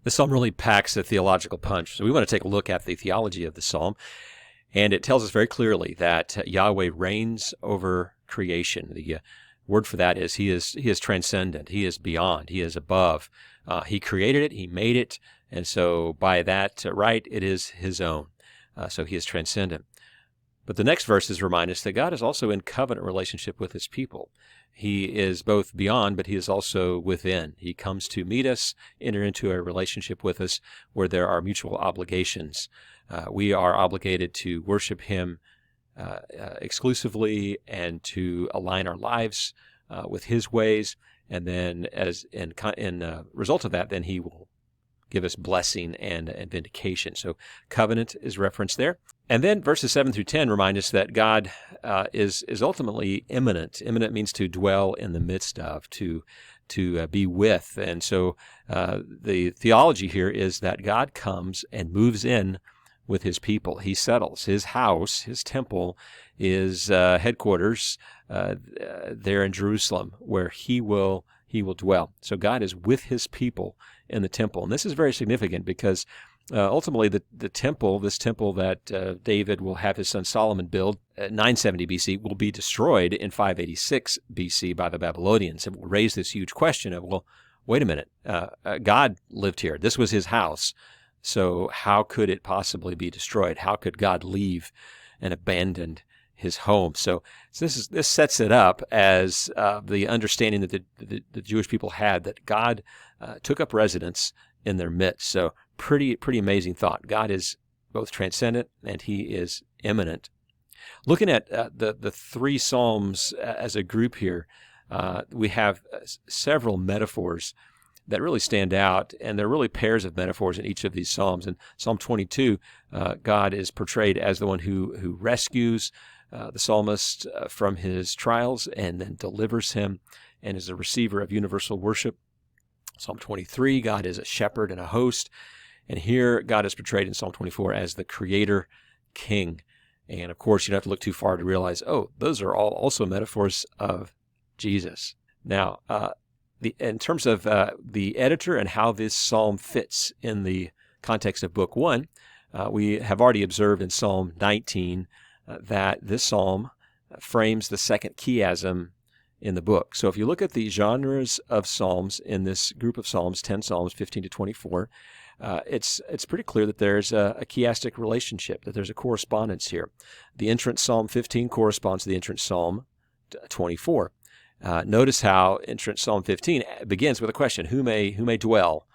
The psalm really packs a theological punch. So we want to take a look at the theology of the psalm. And it tells us very clearly that Yahweh reigns over creation. The word for that is he is transcendent. He is beyond. He is above. He created it. He made it. And so by that right, it is his own. So he is transcendent. But the next verses remind us that God is also in covenant relationship with his people. He is both beyond, but he is also within. He comes to meet us, enter into a relationship with us where there are mutual obligations. We are obligated to worship him exclusively and to align our lives with his ways. And then as in result of that, then he will give us blessing and vindication. So covenant is referenced there. And then verses 7 through 10 remind us that God is ultimately immanent. Immanent means to dwell in the midst of, to be with. And so the theology here is that God comes and moves in with his people. He settles. His house, his temple, is headquarters there in Jerusalem, where he will dwell. So God is with his people in the temple. And this is very significant because ultimately the temple, this temple that David will have his son Solomon build at 970 BC, will be destroyed in 586 BC by the Babylonians. It will raise this huge question of, well, wait a minute, God lived here. This was his house. So how could it possibly be destroyed? How could God leave and abandon his home? So this sets it up as the understanding that the Jewish people had, that God took up residence in their midst. So pretty amazing thought. God is both transcendent and he is immanent. Looking at the three Psalms as a group here, we have several metaphors that really stand out, and there are really pairs of metaphors in each of these Psalms. In Psalm 22, God is portrayed as the one who rescues the psalmist from his trials and then delivers him and is a receiver of universal worship. Psalm 23, God is a shepherd and a host. And here God is portrayed in Psalm 24 as the creator king. And of course, you don't have to look too far to realize, oh, those are all also metaphors of Jesus. Now, in terms of the editor and how this psalm fits in the context of Book 1, we have already observed in Psalm 19 that this psalm frames the second chiasm in the book. So if you look at the genres of psalms in this group of psalms, 10 psalms, 15 to 24, it's pretty clear that there's a chiastic relationship, that there's a correspondence here. The entrance Psalm 15 corresponds to the entrance Psalm 24. Notice how entrance Psalm 15 begins with a question: who may dwell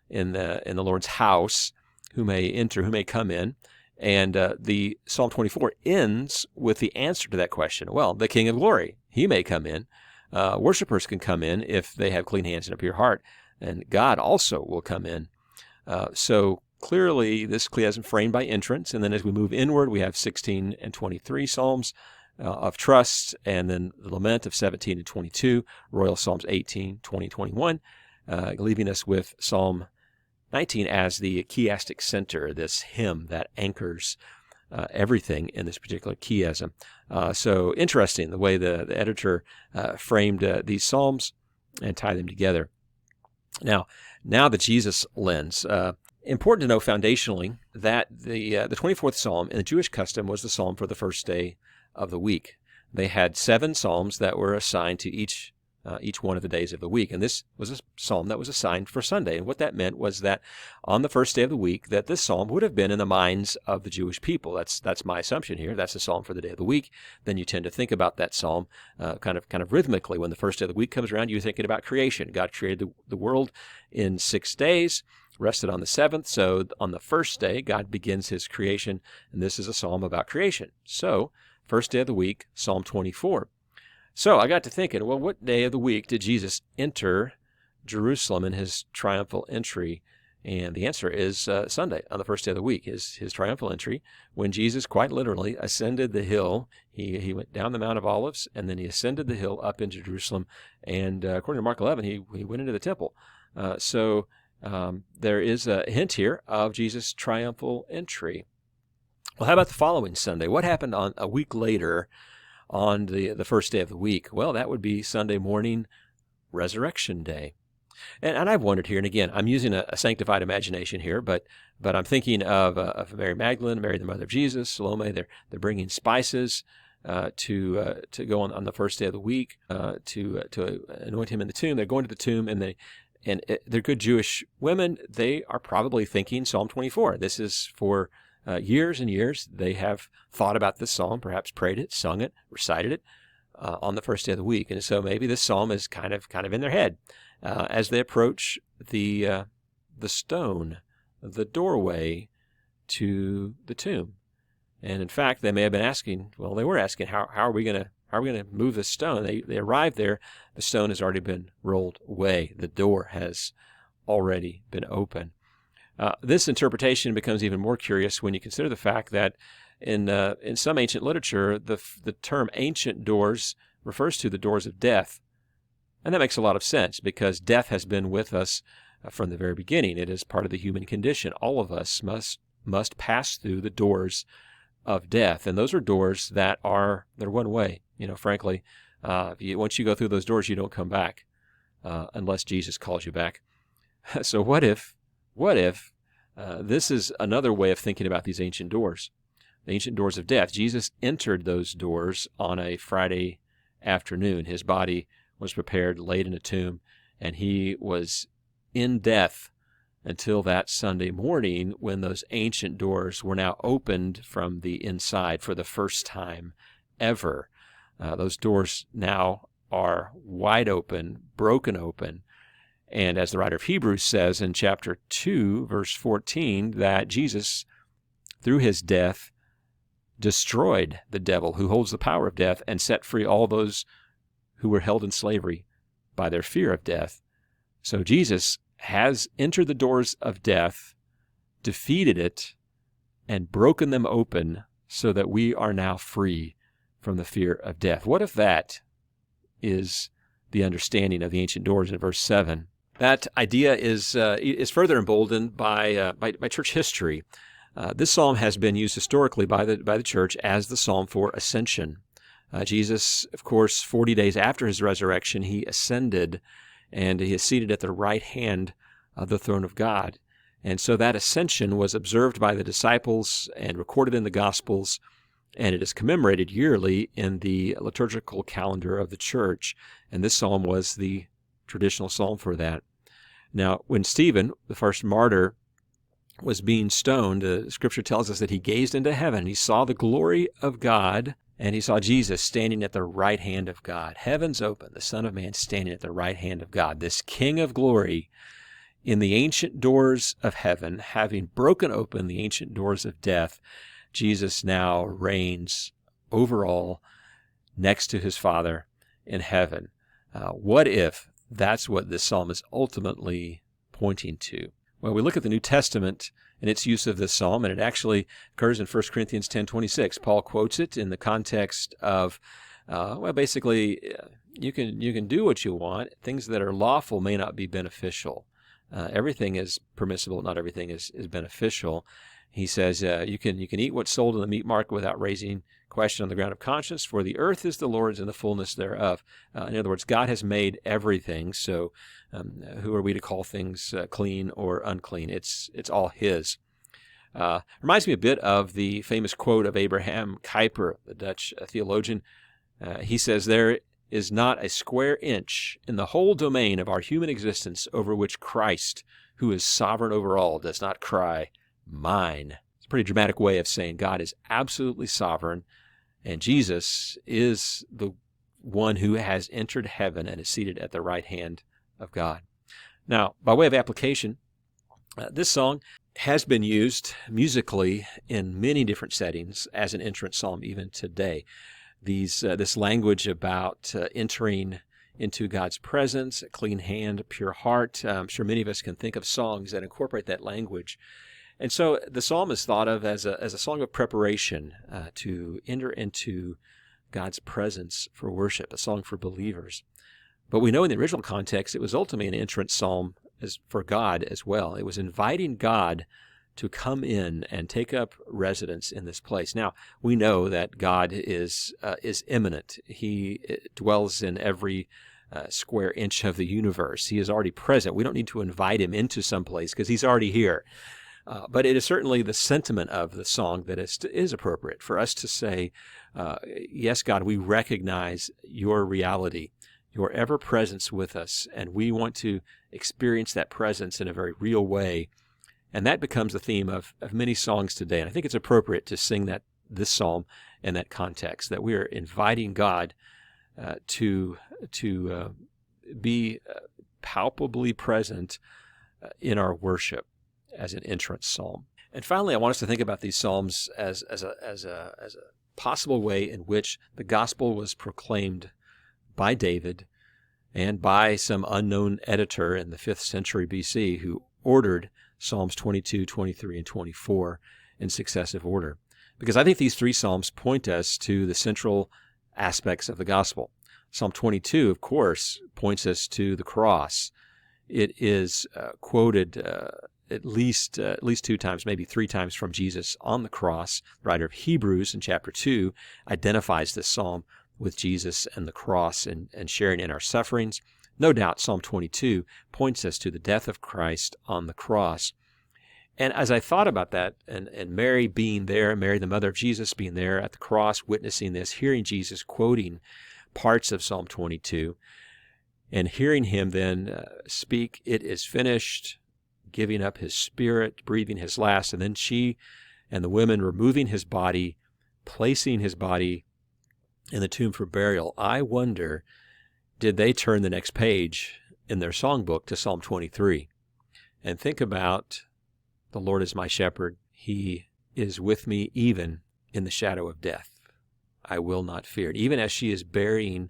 in the Lord's house? Who may enter? Who may come in? And the Psalm 24 ends with the answer to that question. Well, the King of Glory, he may come in. Worshippers can come in if they have clean hands and a pure heart, and God also will come in. So clearly, this chiasm framed by entrance, and then as we move inward, we have 16 and 23 Psalms of trust, and then the lament of 17 and 22, royal Psalms 18, 20, 21, leaving us with Psalm 19 as the chiastic center, this hymn that anchors everything in this particular chiasm. So interesting the way the editor framed these Psalms and tied them together. Now the Jesus lens. Important to know foundationally that the 24th Psalm in the Jewish custom was the Psalm for the first day of the week. They had 7 Psalms that were assigned to each one of the days of the week, and this was a psalm that was assigned for Sunday. And what that meant was that on the first day of the week, that this psalm would have been in the minds of the Jewish people. That's my assumption here. That's the psalm for the day of the week. Then you tend to think about that psalm kind of rhythmically. When the first day of the week comes around, you're thinking about creation. God created the world in 6 days, rested on the 7th. So on the first day, God begins his creation, and this is a psalm about creation. So first day of the week, Psalm 24. So I got to thinking, well, what day of the week did Jesus enter Jerusalem in his triumphal entry? And the answer is Sunday, on the first day of the week, his triumphal entry, when Jesus quite literally ascended the hill. He went down the Mount of Olives, and then he ascended the hill up into Jerusalem. And according to Mark 11, he went into the temple. So there is a hint here of Jesus' triumphal entry. Well, how about the following Sunday? What happened on a week later on the first day of the week? Well, that would be Sunday morning, Resurrection Day. And I've wondered here, and again, I'm using a sanctified imagination here, but I'm thinking of Mary Magdalene, Mary the mother of Jesus, Salome. They're bringing spices to go on the first day of the week to anoint him in the tomb. They're going to the tomb, and they're good Jewish women. They are probably thinking Psalm 24. This is for years and years. They have thought about this psalm, perhaps prayed it, sung it, recited it on the first day of the week, and so maybe this psalm is kind of in their head as they approach the stone, the doorway to the tomb. And in fact, they may have been asking. Well, they were asking, how are we going to move this stone? They arrived there. The stone has already been rolled away. The door has already been opened. This interpretation becomes even more curious when you consider the fact that in some ancient literature, the term ancient doors refers to the doors of death. And that makes a lot of sense because death has been with us from the very beginning. It is part of the human condition. All of us must pass through the doors of death. And those are doors that they're one way. Frankly, once you go through those doors, you don't come back unless Jesus calls you back. So what if this is another way of thinking about these ancient doors, the ancient doors of death? Jesus entered those doors on a Friday afternoon. His body was prepared, laid in a tomb, and he was in death until that Sunday morning when those ancient doors were now opened from the inside for the first time ever. Those doors now are wide open, broken open. And as the writer of Hebrews says in chapter 2, verse 14, that Jesus, through his death, destroyed the devil who holds the power of death and set free all those who were held in slavery by their fear of death. So Jesus has entered the doors of death, defeated it, and broken them open so that we are now free from the fear of death. What if that is the understanding of the ancient doors in verse 7? That idea is further emboldened by church history. This psalm has been used historically by the church as the psalm for ascension. Jesus, of course, 40 days after his resurrection, he ascended, and he is seated at the right hand of the throne of God. And so that ascension was observed by the disciples and recorded in the Gospels, and it is commemorated yearly in the liturgical calendar of the church. And this psalm was the traditional psalm for that. Now, when Stephen, the first martyr, was being stoned, Scripture tells us that he gazed into heaven. He saw the glory of God, and he saw Jesus standing at the right hand of God. Heavens open, the Son of Man standing at the right hand of God. This King of glory in the ancient doors of heaven, having broken open the ancient doors of death, Jesus now reigns over all next to his Father in heaven. What if that's what this psalm is ultimately pointing to? Well, we look at the New Testament and its use of this psalm, and it actually occurs in 1 Corinthians 10:26. Paul quotes it in the context of, basically, you can do what you want. Things that are lawful may not be beneficial. Everything is permissible, not everything is beneficial. He says you can eat what's sold in the meat market without raising question on the ground of conscience, for the earth is the Lord's and the fullness thereof. In other words, God has made everything, so who are we to call things clean or unclean? It's all His. Reminds me a bit of the famous quote of Abraham Kuyper, the Dutch theologian. He says, "There is not a square inch in the whole domain of our human existence over which Christ, who is sovereign over all, does not cry, 'Mine.'" It's a pretty dramatic way of saying God is absolutely sovereign, and Jesus is the one who has entered heaven and is seated at the right hand of God. Now, by way of application, this song has been used musically in many different settings as an entrance psalm even today. This language about entering into God's presence, a clean hand, a pure heart. I'm sure many of us can think of songs that incorporate that language. And so the psalm is thought of as a song of preparation to enter into God's presence for worship, a song for believers. But we know in the original context it was ultimately an entrance psalm for God as well. It was inviting God to come in and take up residence in this place. Now, we know that God is immanent. He dwells in every square inch of the universe. He is already present. We don't need to invite him into some place because he's already here. But it is certainly the sentiment of the song that is appropriate for us to say, yes, God, we recognize your reality, your ever-presence with us, and we want to experience that presence in a very real way. And that becomes the theme of many songs today. And I think it's appropriate to sing this psalm in that context, that we are inviting God to be palpably present in our worship as an entrance psalm. And finally, I want us to think about these psalms as a possible way in which the gospel was proclaimed by David and by some unknown editor in the 5th century BC who ordered Psalms 22, 23, and 24 in successive order. Because I think these 3 psalms point us to the central aspects of the gospel. Psalm 22, of course, points us to the cross. It is quoted at least 2 times, maybe 3 times from Jesus on the cross. The writer of Hebrews in chapter 2 identifies this psalm with Jesus and the cross and sharing in our sufferings. No doubt Psalm 22 points us to the death of Christ on the cross. And as I thought about that, and Mary being there, Mary the mother of Jesus being there at the cross, witnessing this, hearing Jesus quoting parts of Psalm 22, and hearing him then speak, "It is finished," giving up his spirit, breathing his last, and then she and the women removing his body, placing his body in the tomb for burial. I wonder, did they turn the next page in their songbook to Psalm 23 and think about, "The Lord is my shepherd. He is with me even in the shadow of death. I will not fear." Even as she is burying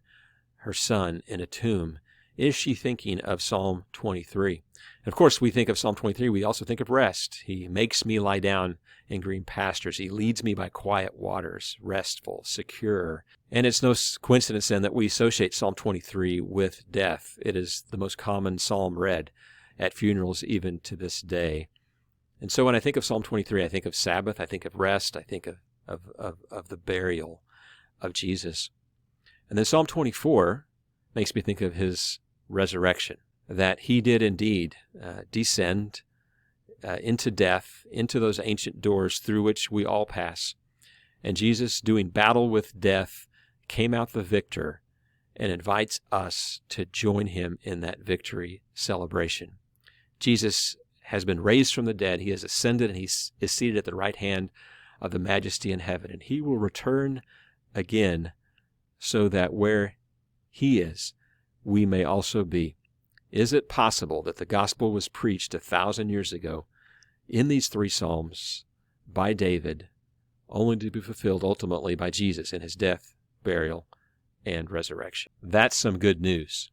her son in a tomb, is she thinking of Psalm 23? And of course, we think of Psalm 23, we also think of rest. He makes me lie down in green pastures. He leads me by quiet waters, restful, secure. And it's no coincidence then that we associate Psalm 23 with death. It is the most common psalm read at funerals even to this day. And so when I think of Psalm 23, I think of Sabbath, I think of rest, I think of the burial of Jesus. And then Psalm 24 makes me think of his resurrection, that he did indeed descend into death, into those ancient doors through which we all pass. And Jesus, doing battle with death, came out the victor and invites us to join him in that victory celebration. Jesus has been raised from the dead. He has ascended, and he is seated at the right hand of the Majesty in heaven. And he will return again so that where he is, we may also be. Is it possible that the gospel was preached 1,000 years ago in these 3 psalms by David, only to be fulfilled ultimately by Jesus in his death, burial, and resurrection? That's some good news.